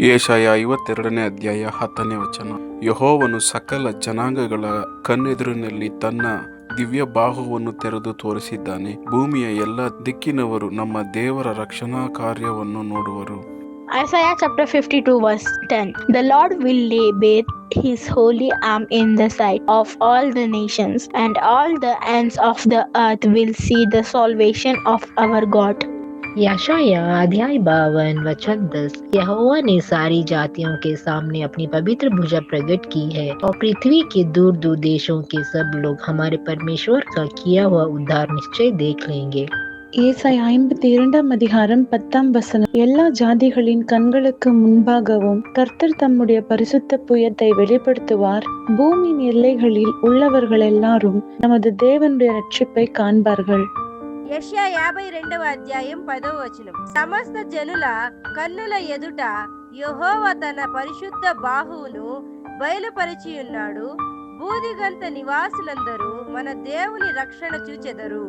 ಯೆಶಾಯ 52ನೇ ಅಧ್ಯಾಯ 10ನೇ ವಚನ. ಯೆಹೋವನು ಸಕಲ ಜನಾಂಗಗಳ ಕಣ್ಣೆದುರಿನಲ್ಲಿ ತನ್ನ ದಿವ್ಯ ಬಾಹುವನ್ನು ತೆರೆದು ತೋರಿಸಿದ್ದಾನೆ. ಭೂಮಿಯ ಎಲ್ಲ ದಿಕ್ಕಿನವರು ನಮ್ಮ ದೇವರ ರಕ್ಷಣಾ ಕಾರ್ಯವನ್ನು ನೋಡುವರು. Isaiah chapter 52 verse 10. The Lord will lay bare his holy arm in the sight of all the nations, and all the ends of the earth will see the salvation of our God. यशाया अध्याय 52 वचन 10। यहोवा ने सारी जातियों के सामने अपनी पवित्र भुजा प्रकट की है और पृथ्वी के दूर दूर देशों के सब लोग हमारे परमेश्वर का किया हुआ उद्धार निश्चय देख लेंगे। ஏசாயா 52ஆம் அதிகாரம் 10ஆம் வசனம். எல்லா ஜாதிகளின் கண்களுக்கு முன்பாகவும் கர்த்தர் தம்முடைய பரிசுத்த புயத்தை வெளிப்படுத்துவார். பூமியின் எல்லைகளில் உள்ளவர்கள் எல்லாரும் நமது தேவனுடைய ரட்சிப்பை காண்பார்கள். యెషయా 52వ అధ్యాయం 10వ వచనం. సమస్త జనుల కన్నుల ఎదుట యెహోవా తన పరిశుద్ధ బాహువును బయలుపరిచి ఉన్నాడు. బూదిగంత నివాసులందరూ మన దేవుని రక్షణ చూచెదరు.